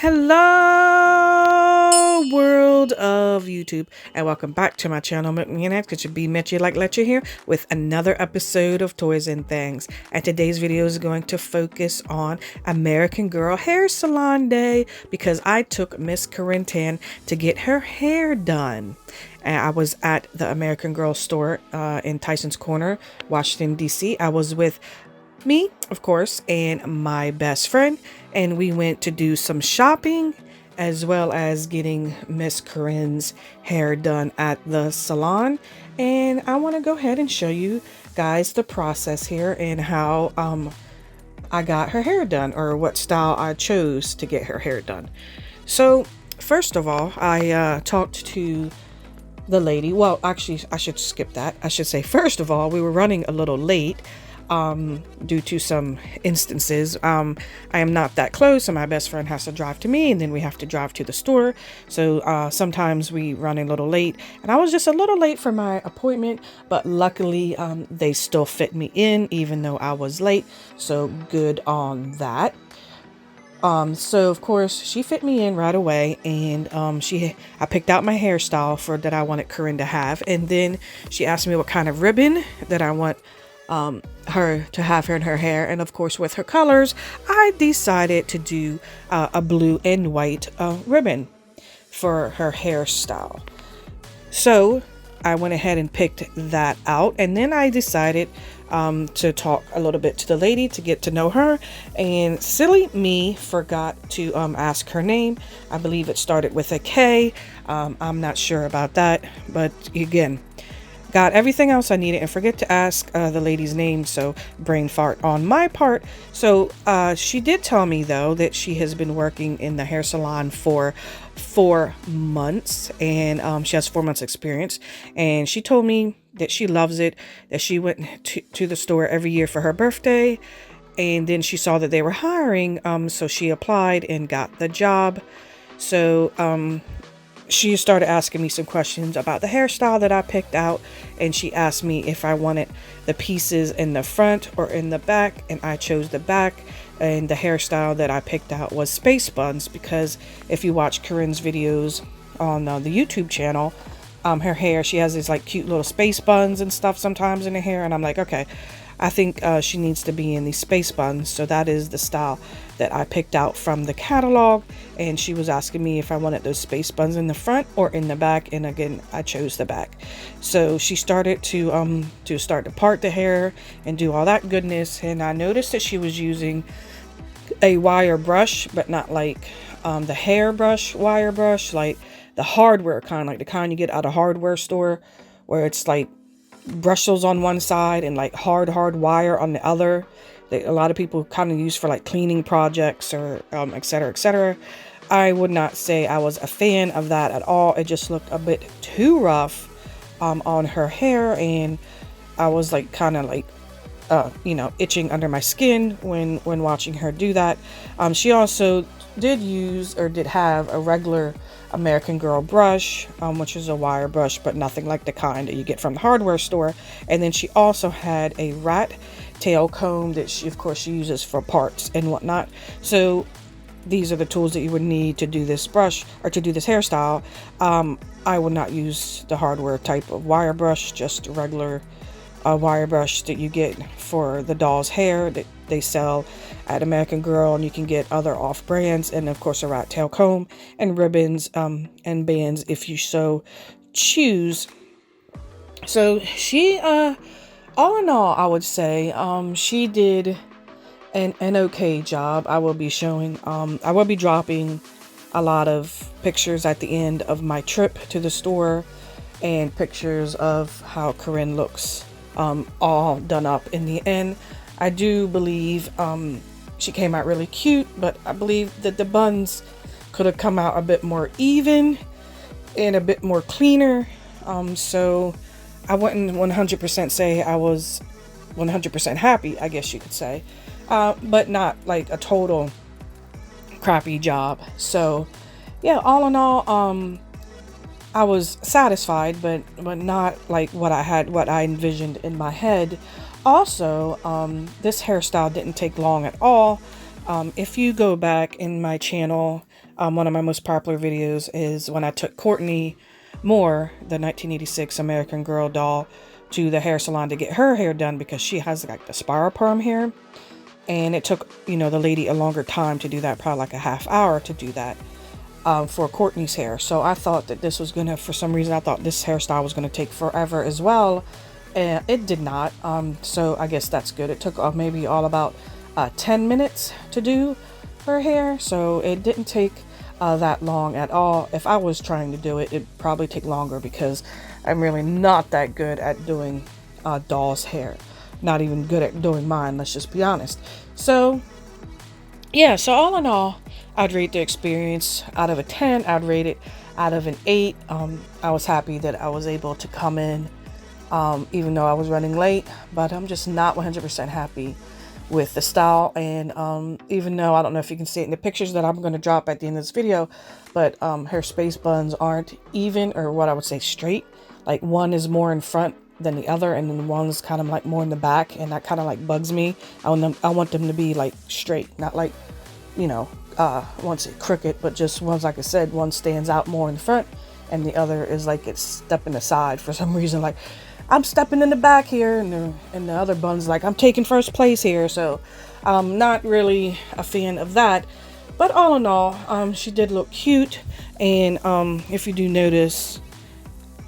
Hello, world of YouTube, and welcome back to my channel. Could you be met you like let you here with another episode of Toys and Things. And today's video is going to focus on American Girl Hair Salon Day because I took Miss Corinne to get her hair done. And I was at the American Girl store in Tyson's Corner, Washington, D.C. I was with me, of course, and my best friend, and we went to do some shopping as well as getting Miss Corinne's hair done at the salon. And I want to go ahead and show you guys the process here and how I got her hair done, or what style I chose to get her hair done. So first of all, I talked to the lady. Well, actually, I should skip that. I should say, first of all, we were running a little late due to some instances. I am not that close, so my best friend has to drive to me, and then we have to drive to the store. So sometimes we run a little late, and I was just a little late for my appointment, but luckily they still fit me in even though I was late. So good on that. So of course she fit me in right away, and I picked out my hairstyle that I wanted Corinne to have, and then she asked me what kind of ribbon that I want her to have her in her hair. And of course, with her colors, I decided to do a blue and white ribbon for her hairstyle. So I went ahead and picked that out, and then I decided to talk a little bit to the lady to get to know her. And silly me forgot to ask her name. I believe it started with a K. I'm not sure about that, but again, got everything else I needed and forget to ask the lady's name, so brain fart on my part. So she did tell me though that she has been working in the hair salon for 4 months, and she has 4 months experience, and she told me that she loves it, that she went to the store every year for her birthday, and then she saw that they were hiring, so she applied and got the job. So she started asking me some questions about the hairstyle that I picked out, and she asked me if I wanted the pieces in the front or in the back, and I chose the back. And the hairstyle that I picked out was space buns, because if you watch Corinne's videos on the YouTube channel, her hair, she has these like cute little space buns and stuff sometimes in her hair, and I'm like, okay, I think she needs to be in these space buns. So that is the style that I picked out from the catalog, and she was asking me if I wanted those space buns in the front or in the back, and again, I chose the back. So she started to part the hair and do all that goodness, and I noticed that she was using a wire brush, but not like the hair brush wire brush, like the hardware kind, like the kind you get at a hardware store, where it's like bristles on one side and like hard wire on the other, that a lot of people kind of use for like cleaning projects or etc, etc. I would not say I was a fan of that at all. It just looked a bit too rough on her hair, and I was like kind of like itching under my skin when watching her do that. She also did have a regular American Girl brush, which is a wire brush, but nothing like the kind that you get from the hardware store. And then she also had a rat tail comb that she uses for parts and whatnot. So these are the tools that you would need to do this brush, or to do this hairstyle. I would not use the hardware type of wire brush, just a regular wire brush that you get for the doll's hair that they sell at American Girl, and you can get other off brands, and of course a rat tail comb and ribbons and bands if you so choose. So she all in all, I would say she did an okay job. I will be dropping a lot of pictures at the end of my trip to the store, and pictures of how Corinne looks all done up in the end. I do believe she came out really cute, but I believe that the buns could have come out a bit more even and a bit more cleaner. So I wouldn't 100% say I was 100% happy, I guess you could say, but not like a total crappy job. So yeah, all in all, I was satisfied, but not like what I envisioned in my head. Also, this hairstyle didn't take long at all. If you go back in my channel, one of my most popular videos is when I took Courtney Moore, the 1986 American Girl doll, to the hair salon to get her hair done because she has like the spiral perm hair. And it took, you know, the lady a longer time to do that, probably like a half hour to do that. For Courtney's hair. So I thought that this was gonna, for some reason I thought this hairstyle was gonna take forever as well, and it did not. So I guess that's good. It took maybe all about 10 minutes to do her hair, so it didn't take that long at all. If I was trying to do it, it'd probably take longer because I'm really not that good at doing doll's hair. Not even good at doing mine, let's just be honest. So yeah, so all in all, I'd rate the experience out of a 10. I'd rate it out of an 8. I was happy that I was able to come in, even though I was running late, but I'm just not 100% happy with the style. And even though I don't know if you can see it in the pictures that I'm going to drop at the end of this video, but her space buns aren't even, or what I would say straight. Like one is more in front than the other, and then one's kind of like more in the back, and that kind of like bugs me. I want them to be like straight, not like, you know, once it crooked, but just ones, like I said, one stands out more in front and the other is like it's stepping aside for some reason. Like I'm stepping in the back here, and the other bun's like I'm taking first place here. So I'm not really a fan of that. But all in all, she did look cute. And if you do notice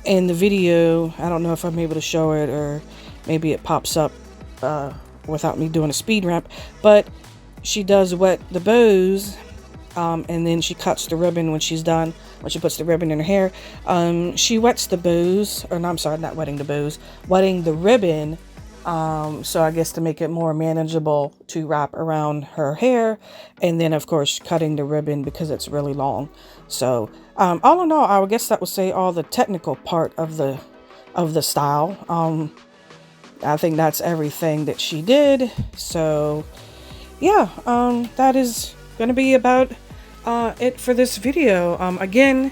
in the video, I don't know if I'm able to show it, or maybe it pops up without me doing a speed ramp, but she does wet the bows, and then she cuts the ribbon when she's done. When she puts the ribbon in her hair, she wets the bows, or no, I'm sorry, not wetting the bows, wetting the ribbon. So I guess to make it more manageable to wrap around her hair, and then of course cutting the ribbon because it's really long. So all in all, I would guess that would say all the technical part of the style. I think that's everything that she did. So yeah, that is gonna be about it for this video. Again,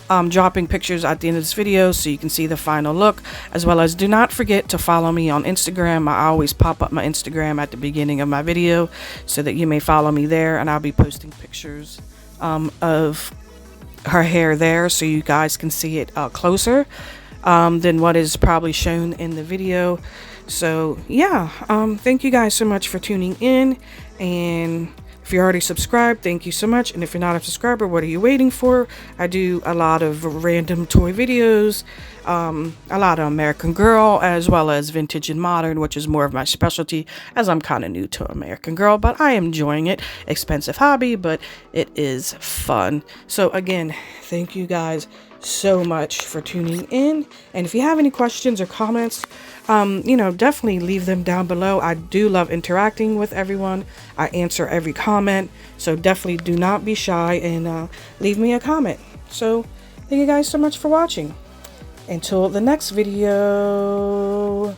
I'm dropping pictures at the end of this video so you can see the final look, as well as do not forget to follow me on Instagram. I always pop up my Instagram at the beginning of my video so that you may follow me there, and I'll be posting pictures of her hair there so you guys can see it closer than what is probably shown in the video. So yeah, thank you guys so much for tuning in, and if you're already subscribed, thank you so much. And if you're not a subscriber, what are you waiting for? I do a lot of random toy videos, a lot of American Girl, as well as vintage and modern, which is more of my specialty, as I'm kind of new to American Girl, but I am enjoying it. Expensive hobby, but it is fun. So again, thank you guys so much for tuning in. And if you have any questions or comments, you know, definitely leave them down below. I do love interacting with everyone. I answer every comment, so definitely do not be shy and leave me a comment. So thank you guys so much for watching. Until the next video.